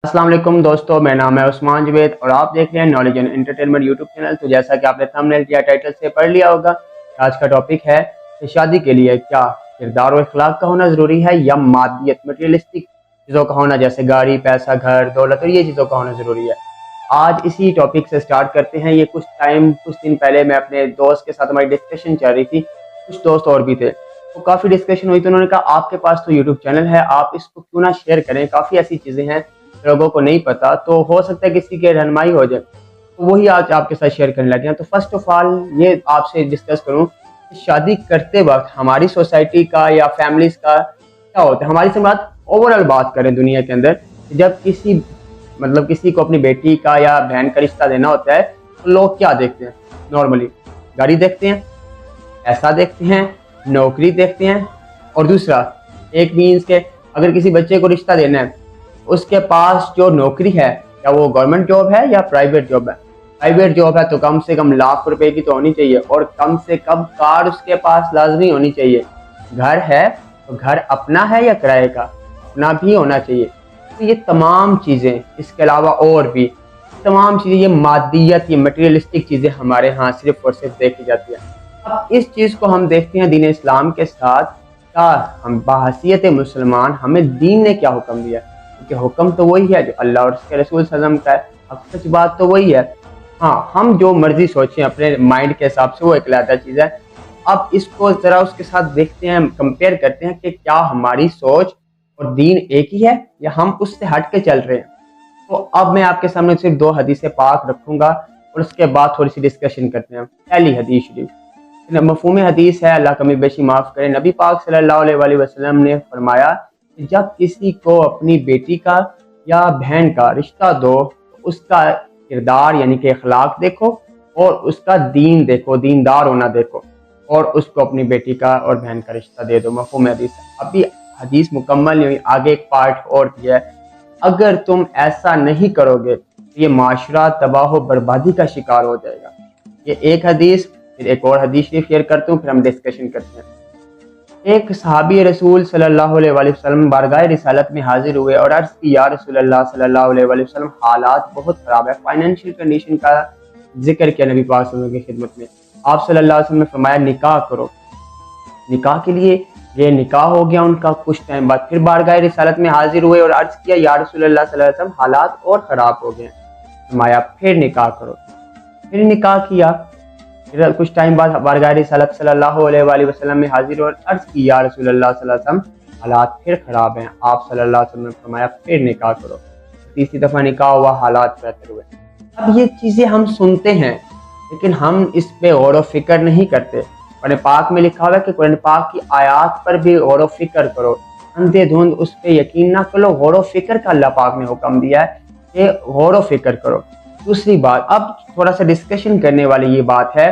अस्सलाम वालेकुम दोस्तों, मेरा नाम है उस्मान जवेद और आप देख रहे हैं knowledge and entertainment YouTube channel. तो जैसा कि आपने थंबनेल या टाइटल से पढ़ लिया होगा, आज का टॉपिक है कि शादी के लिए क्या किरदार और अखलाक का होना ज़रूरी है या मादियत मटेरियलिस्टिक चीज़ों का होना, जैसे गाड़ी, पैसा, घर, दौलत और ये चीज़ों का होना ज़रूरी है। आज इसी टॉपिक से स्टार्ट करते हैं। ये कुछ दिन पहले मैं अपने दोस्त के साथ हमारी डिस्कशन चल रही थी, कुछ दोस्त और भी थे, तो काफ़ी डिस्कशन हुई। तो उन्होंने कहा आपके पास तो यूट्यूब चैनल है, आप इसको क्यों ना शेयर करें, काफ़ी ऐसी चीज़ें हैं लोगों को नहीं पता, तो हो सकता है किसी के रहनुमाई हो जाए। तो वही आज आपके साथ शेयर करने लगे हैं। तो फर्स्ट ऑफ ऑल ये आपसे डिस्कस करूं कि शादी करते वक्त हमारी सोसाइटी का या फैमिलीज का क्या होता है। हमारी से बात ओवरऑल बात करें दुनिया के अंदर, जब किसी को अपनी बेटी का या बहन का रिश्ता देना होता है तो लोग क्या देखते हैं? नॉर्मली गाड़ी देखते हैं, पैसा देखते हैं, नौकरी देखते हैं, और दूसरा एक मीन्स के अगर किसी बच्चे को रिश्ता देना है, उसके पास जो नौकरी है, या वो गवर्नमेंट जॉब है या प्राइवेट जॉब है। प्राइवेट जॉब है तो कम से कम लाख रुपए की तो होनी चाहिए, और कम से कम कार उसके पास लाजमी होनी चाहिए। घर है तो घर अपना है या किराए का, अपना भी होना चाहिए। तो ये तमाम चीज़ें, इसके अलावा और भी तमाम चीज़ें, ये मादियत, ये मटेरियलिस्टिक चीज़ें हमारे यहाँ सिर्फ और सिर्फ देखी जाती है। अब इस चीज़ को हम देखते हैं दीन इस्लाम के साथ, क्या हम बहैसियत मुसलमान हमें दीन ने क्या हुक्म दिया, क्योंकि हुक्म तो वही है जो अल्लाह और उसके रसूल सल्लल्लाहु अलैहि वसल्लम का है। अब सच बात तो वही है। हाँ, हम जो मर्जी सोचें अपने माइंड के हिसाब से, वो एक अलग चीज़ है। अब इसको ज़रा उसके साथ देखते हैं, कंपेयर करते हैं कि क्या हमारी सोच और दीन एक ही है या हम उससे हट के चल रहे हैं। तो अब मैं आपके सामने सिर्फ 2 हदीसें पाक रखूँगा और उसके बाद थोड़ी सी डिस्कशन करते हैं। पहली हदीस शरीफ मफ़हूम हदीस है, अल्लाह कमी बेशी माफ़ करे। नबी पाक सल्लल्लाहु अलैहि वसल्लम ने फरमाया कि जब किसी को अपनी बेटी का या बहन का रिश्ता दो तो उसका किरदार यानी कि अखलाक देखो, और उसका दीन देखो, दीनदार होना देखो, और उसको अपनी बेटी का और बहन का रिश्ता दे दो। मफ़हूम हदीस। अभी हदीस मुकम्मल नहीं हुई, आगे एक पार्ट और किया है। अगर तुम ऐसा नहीं करोगे तो ये माशरा तबाह व बर्बादी का शिकार हो जाएगा। ये एक हदीस, फिर एक और हदीस शेयर करता हूँ, फिर हम डिस्कशन करते हैं। एक सहाबी रसूल सल्लल्लाहु अलैहि वसल्लम बारगाह रिसालत में हाजिर हुए और अर्ज़ की, या रसूलल्लाह सल्लल्लाहु अलैहि वसल्लम, हालात बहुत ख़राब है। फाइनेंशियल कंडीशन का जिक्र किया नबी पाक सल्लल्लाहु अलैहि वसल्लम की खिदमत में। आप सल्लल्लाहु अलैहि वसल्लम ने फरमाया, निकाह करो। निकाह के लिए ये निकाह हो गया उनका। कुछ टाइम बाद फिर बारगाह रिसालत में हाजिर हुए और अर्ज़ किया, या रसूलल्लाह सल्लल्लाहु अलैहि वसल्लम, हालात और ख़राब हो गए। फरमाया, फिर निकाह करो। फिर निकाह किया। फिर कुछ टाइम बाद बारगाह रिसालत सल्लल्लाहु अलैहि वसल्लम में हाजिर और अर्ज की, या रसूलल्लाह सल्लल्लाहु अलैहि वसल्लम, हालात फिर खराब हैं। आप सल्लल्लाहु अलैहि वसल्लम ने फरमाया, फिर निकाह करो। तीसरी दफ़ा निकाह हुआ, हालात बेहतर हुए। अब ये चीज़ें हम सुनते हैं, लेकिन हम इस पे गौर व फिक्र नहीं करते। कुरान पाक में लिखा हुआ है कि कुरान पाक की आयात पर भी गौर व फिक्र करो, अंधेधुंध उस पर यकीन ना करो। गौर व फिक्र का अल्लाह पाक ने हुक्म दिया है कि गौर व फिक्र करो। दूसरी बात, अब थोड़ा सा डिस्कशन करने वाली ये बात है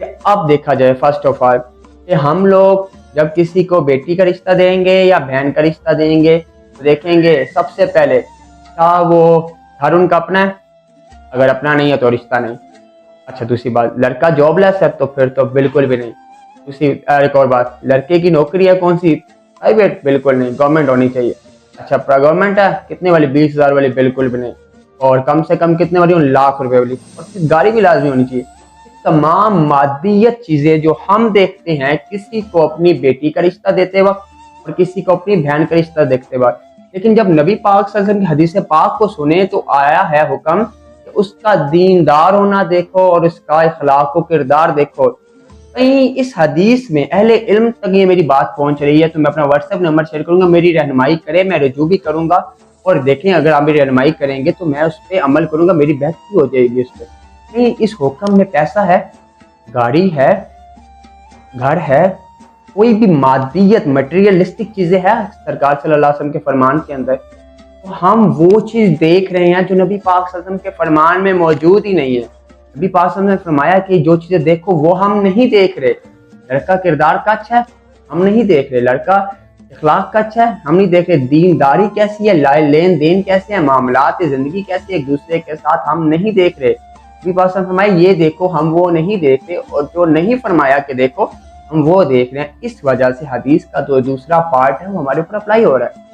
कि अब देखा जाए फर्स्ट ऑफ ऑल कि हम लोग जब किसी को बेटी का रिश्ता देंगे या बहन का रिश्ता देंगे तो देखेंगे सबसे पहले क्या वो घर उनका अपना है, अगर अपना नहीं है तो रिश्ता नहीं। अच्छा, दूसरी बात, लड़का जॉबलेस है तो फिर तो बिल्कुल भी नहीं। दूसरी एक और बात, लड़के की नौकरी है कौन सी, प्राइवेट, बिल्कुल नहीं, गवर्नमेंट होनी चाहिए। अच्छा, गवर्नमेंट है कितने वाली, 20,000 वाली, बिल्कुल भी नहीं, और कम से कम कितने वाली, लाख रुपए वाली, और फिर गाड़ी भी लाजमी होनी चाहिए। तमाम मादियत चीज़ें जो हम देखते हैं किसी को अपनी बेटी का रिश्ता देते वक्त और किसी को अपनी बहन का रिश्ता देखते वक्त, लेकिन जब नबी पाक सल्लल्लाहु अलैहि वसल्लम की हदीस पाक को सुने तो आया है हुक्म कि उसका दीनदार होना देखो और उसका अखलाक व किरदार देखो। कहीं इस हदीस में अहले इल्म तक ये मेरी बात पहुंच रही है, तो मैं अपना व्हाट्सएप नंबर शेयर करूंगा, मेरी रहनुमाई करें, मैं रजू भी करूंगा, और देखें अगर आप मेरी रहनुमाई करेंगे तो मैं उस पर अमल करूंगा, मेरी बेहतरी हो जाएगी उस पर। नहीं, इस हुक्म में पैसा है, गाड़ी है, घर है, कोई भी मादियत मटेरियलिस्टिक चीजें हैं सरकार सल्लल्लाहु अलैहि वसल्लम के फरमान के अंदर, तो हम वो चीज देख रहे हैं जो नबी पाक सल्लल्लाहु अलैहि वसल्लम के फरमान में मौजूद ही नहीं है। नबी पाक सल्लल्लाहु अलैहि वसल्लम ने फरमाया कि जो चीजें देखो वो हम नहीं देख रहे। लड़का किरदार का अच्छा है, हम नहीं देख रहे। लड़का इखलाक का अच्छा है, हम नहीं देख रहे। दीनदारी कैसी है, लेन देन कैसे है, मामलात जिंदगी कैसी है एक दूसरे के साथ, हम नहीं देख रहे। नबी पाक फरमाया ये देखो, हम वो नहीं देख रहे, और जो नहीं फरमाया कि देखो, हम वो देख रहे हैं। इस वजह से हदीस का जो दूसरा पार्ट है वो हमारे ऊपर अप्लाई हो रहा है।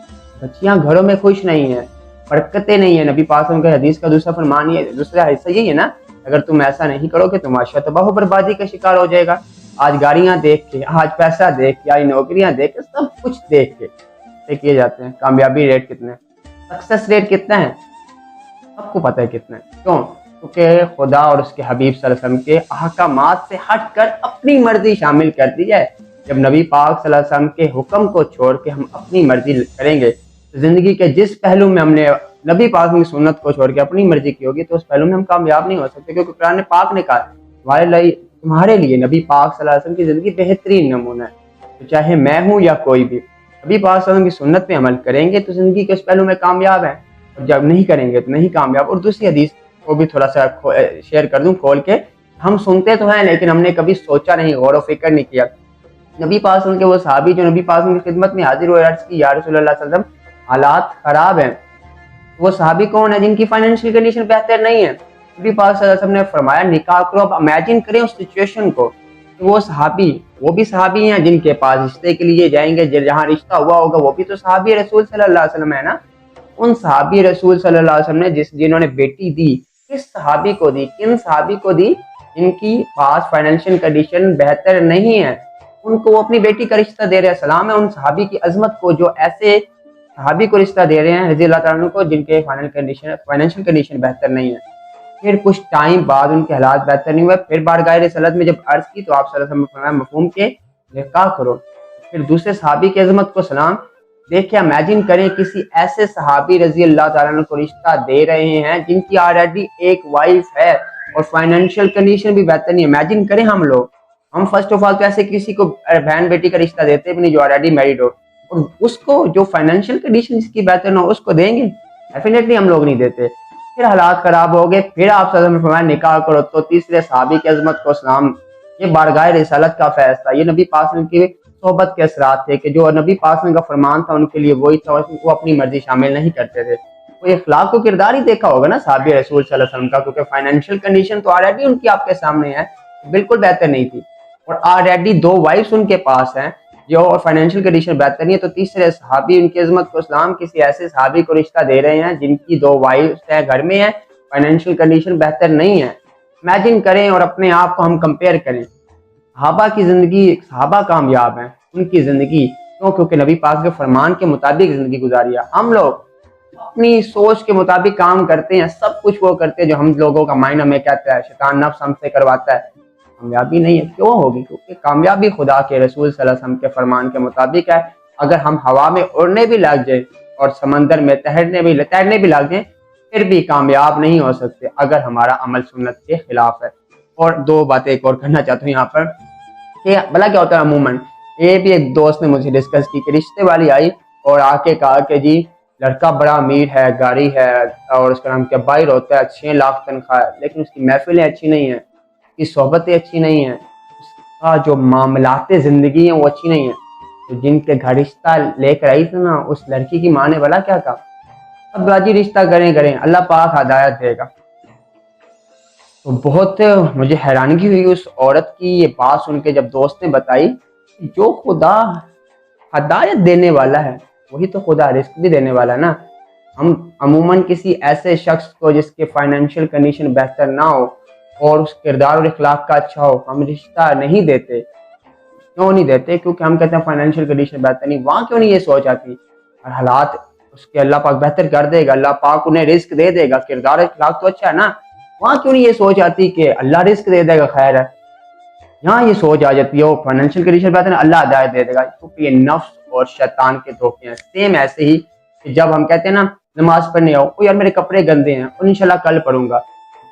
बच्चियां घरों में खुश नहीं है, बरकतें नहीं है। नबी पाक के हदीस का दूसरा फरमान ये, दूसरा हिस्सा यही है ना, अगर तुम ऐसा नहीं करोगे तो माशा तबाह बर्बादी का शिकार हो जाएगा। आज गाड़ियां देख के, आज पैसा देख के, आज नौकरियां देख के, सब कुछ देख के किए जाते हैं। कामयाबी रेट कितना है, सक्सेस रेट कितना है, सबको पता है कितना है। क्यों? क्योंकि खुदा और उसके हबीब सल्लल्लाहु अलैहि वसल्लम के अहकामात से हटकर अपनी मर्जी शामिल कर दी है। जब नबी पाक सल्लल्लाहु अलैहि वसल्लम के हुक्म को छोड़ के हम अपनी मर्जी करेंगे तो जिंदगी के जिस पहलू में हमने नबी पाक की सुन्नत को छोड़ के अपनी मर्जी की होगी तो उस पहलू में हम कामयाब नहीं हो सकते। क्योंकि कुरान पाक ने कहा तुम्हारे लिए नबी पाक सल्लल्लाहु अलैहि वसल्लम की जिंदगी बेहतरीन नमूना है। तो चाहे मैं हूँ या कोई भी, नबी पाक सल्लल्लाहु अलैहि वसल्लम की सुन्नत पे अमल करेंगे तो जिंदगी के उस पहलू में कामयाब है, और जब नहीं करेंगे तो नहीं कामयाब। और दूसरी हदीस को भी थोड़ा सा शेयर कर दूं खोल के। हम सुनते तो हैं लेकिन हमने कभी सोचा नहीं, गौर व फिक्र नहीं किया। नबी पाक सल्लल्लाहु अलैहि वसल्लम के वो सहाबी जो नबी पाक की खिदमत में हाजिर हुए, अर्ज की या रसूलल्लाह सल्लल्लाहु अलैहि वसल्लम हालात खराब हैं। वो सहाबी कौन है? जिनकी फाइनेंशियल कंडीशन बेहतर नहीं है। नबी पाक सल्लल्लाहु अलैहि वसल्लम ने फरमाया निकाह करो। अब इमेजिन करें उस सिचुएशन को, वो सहाबी, वो भी सहाबी हैं जिनके पास रिश्ते के लिए जाएंगे, जहाँ रिश्ता हुआ होगा वो भी तो सहाबी रसूल सल्लल्लाहु अलैहि वसल्लम है ना। उन सहाबी रसूल सल्लल्लाहु अलैहि वसल्लम ने जिन्होंने बेटी दी, किस सहाबी को दी, किन सहाबी को दी? जिनकी पास फाइनेंशियल कंडीशन बेहतर नहीं है, उनको वो अपनी बेटी का रिश्ता दे रहे हैं। सलाम है उन सहाबी की अजमत को जो ऐसे सहाबी को रिश्ता दे रहे हैं रज़ी अल्लाह ताला अन्हु को, जिनके फाइनेंशियल कंडीशन बेहतर नहीं है। फिर कुछ टाइम बाद उनके हालात बेहतर नहीं हुए, फिर बारगाह रिसालत में जब अर्ज की तो आप सल्लल्लाहु अलैहि वसल्लम ने फरमाया मफहूम के निकाह करो। फिर दूसरे सहाबी की अजमत को सलाम। देखिए इमेजिन करें किसी ऐसे सहाबी रज़ी अल्लाह ताला अन्हु को रिश्ता दे रहे हैं जिनकी ऑलरेडी एक वाइफ है और फाइनेंशियल कंडीशन भी बेहतर नहीं है। इमेजिन करें हम फर्स्ट ऑफ ऑल तो ऐसे किसी को बहन बेटी का रिश्ता देते भी नहीं जो ऑलरेडी मैरिड हो, और उसको जो फाइनेंशियल कंडीशन जिसकी बेहतर ना हो उसको देंगे? डेफिनेटली हम लोग नहीं देते। फिर हालात खराब हो गए, फिर आप सल्लल्लाहु अलैहि वसल्लम ने निकाह करो। तो तीसरे सहाबी की अजमत को सलाम। ये बारगाह रिसालत का फैसला, ये नबी पाक की सोहबत के असरात थे कि जो नबी पाक का फरमान था उनके लिए वही था, वो अपनी मर्जी शामिल नहीं करते थे। वो इखलाक को किरदार ही देखा होगा ना सहाबी रसूल सल्लल्लाहु अलैहि वसल्लम का, क्योंकि फाइनेंशियल कंडीशन तो ऑलरेडी उनकी आपके सामने है, बिल्कुल बेहतर नहीं थी, और ऑलरेडी 2 वाइफ्स उनके पास हैं जो फाइनेंशियल कंडीशन बेहतर नहीं है। तो तीसरे सहाबी उनकी अजमत को सलाम किसी ऐसे सहाबी को रिश्ता दे रहे हैं जिनकी 2 वाइफ्स हैं, घर में है, फाइनेंशियल कंडीशन बेहतर नहीं है। इमेजिन करें और अपने आप को हम कंपेयर करें। सहाबा की जिंदगी, सहाबा कामयाब हैं, उनकी जिंदगी क्यों? क्योंकि नबी पाक के फरमान के मुताबिक जिंदगी गुजारी है। हम लोग अपनी सोच के मुताबिक काम करते हैं, सब कुछ वो करते हैं जो हम लोगों का माइंड हमें कहता है, शैतान नफ्स हमसे करवाता है। कामयाबी नहीं है। क्यों होगी? क्योंकि कामयाबी खुदा के रसूल सल्लल्लाहु अलैहि वसल्लम के फरमान के मुताबिक है। अगर हम हवा में उड़ने भी लग जाए और समंदर में तैरने भी लग जाए फिर भी कामयाब नहीं हो सकते अगर हमारा अमल सुन्नत के खिलाफ है। और 2 बातें एक और करना चाहता हूँ यहाँ पर कि भला क्या होता है अमूमन, ये भी एक दोस्त ने मुझे डिस्कस की कि रिश्ते वाली आई और आके कहा कि जी लड़का बड़ा अमीर है, गाड़ी है और उसका नाम क्या बाहर होता है, 6 लाख तनख्वाह है, लेकिन उसकी महफिलें अच्छी नहीं है, उसकी सोहबतें अच्छी नहीं है, उसका जो मामलाते ज़िंदगी है वो अच्छी नहीं है। तो जिनके घर रिश्ता लेकर आई थी ना, उस लड़की की माँ ने भला क्या कहा, अब गाजी रिश्ता करें अल्लाह पाक हदायत देगा। तो बहुत मुझे हैरानगी हुई उस औरत की ये बात सुन के जब दोस्त ने बताई जो खुदा हदायत देने वाला है वही तो खुदा रिस्क भी देने वाला है ना। हम अमूमन किसी ऐसे शख्स को जिसके फाइनेंशियल कंडीशन बेहतर ना हो और उस किरदार और इखलाक का अच्छा हो हम रिश्ता नहीं देते। क्यों नहीं देते? क्योंकि हम कहते हैं फाइनेंशियल कंडीशन बेहतर नहीं। वहाँ क्यों नहीं ये सोच आती और हालात उसके अल्लाह पाक बेहतर कर देगा, अल्लाह पाक उन्हें रिस्क दे देगा, किरदार इखलाक तो अच्छा है ना। वहाँ क्यों नहीं ये सोच आती कि अल्लाह रिस्क दे देगा, खैर है। यहाँ ये सोच आ जाती है फाइनेंशियल कंडीशन बेहतर है अल्लाह हदायत दे देगा। क्योंकि ये नफ्स और शैतान के धोखे हैं। सेम ऐसे ही कि जब हम कहते हैं ना नमाज पढ़ने आओ, यार मेरे कपड़े गंदे हैं और इंशाल्लाह कल पढ़ूंगा।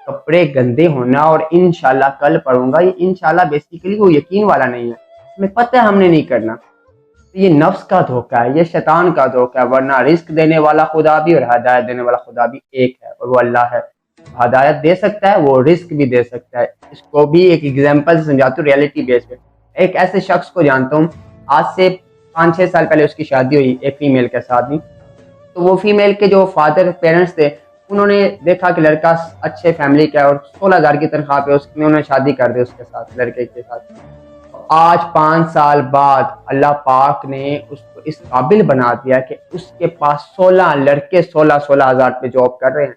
कपड़े गंदे होना और इंशाल्लाह कल पढ़ूंगा, ये इंशाल्लाह बेसिकली वो यकीन वाला नहीं है, हमें पता है हमने नहीं करना। तो ये नफ्स का धोखा है, ये शैतान का धोखा है। वरना रिस्क देने वाला खुदा भी और हदायत देने वाला खुदा भी एक है और वो अल्लाह है। हदायत दे सकता है, वो रिस्क भी दे सकता है। इसको भी एक एग्जाम्पल से समझाता हूँ रियलिटी बेस पे। एक ऐसे शख्स को जानता हूँ, आज से 5-6 साल पहले उसकी शादी हुई एक फीमेल के साथ ही। तो वो फीमेल के जो फादर पेरेंट्स थे उन्होंने देखा कि लड़का अच्छे फैमिली का है और 16,000 की तनख्वाह पे उन्होंने शादी कर दी उसके साथ, लड़के के साथ। آج 5 سال بعد اللہ پاک نے اس کو اس قابل بنا دیا کہ اس کے پاس 16 لڑکے 16,000 پہ جاب کر رہے ہیں۔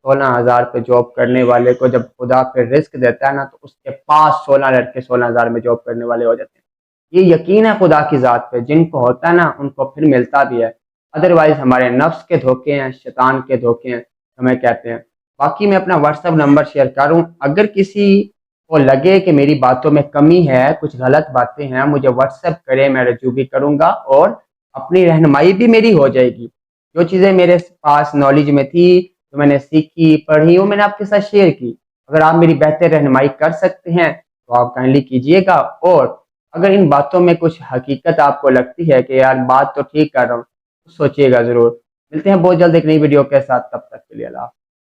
16,000 پہ جاب کرنے والے کو جب خدا پہ رزق دیتا ہے نا تو اس کے پاس 16 لڑکے 16,000 میں جاب کرنے والے ہو جاتے ہیں۔ یہ یقین ہے خدا کی ذات پہ، جن کو ہوتا ہے نا ان کو پھر ملتا بھی ہے، ادروائز ہمارے نفس کے دھوکے ہیں، شیطان کے دھوکے ہیں ہمیں کہتے ہیں۔ باقی میں اپنا واٹس ایپ نمبر شیئر کروں، اگر کسی کو لگے کہ میری باتوں میں کمی ہے، کچھ غلط باتیں ہیں، مجھے واٹس ایپ کرے، میں رجوع بھی کروں گا اور اپنی رہنمائی بھی میری ہو جائے گی۔ جو چیزیں میرے پاس نالج میں تھی، جو میں نے سیکھی پڑھی، وہ میں نے آپ کے ساتھ شیئر کی۔ اگر آپ میری بہتر رہنمائی کر سکتے ہیں تو آپ کائنڈلی کیجیے گا، اور اگر ان باتوں میں کچھ حقیقت آپ کو لگتی ہے کہ یار بات تو ٹھیک کر رہا ہوں، سوچیے گا ضرور۔ ملتے ہیں بہت جلد ایک نئی ویڈیو کے ساتھ، تب تک کے لیے اللہ حافظ۔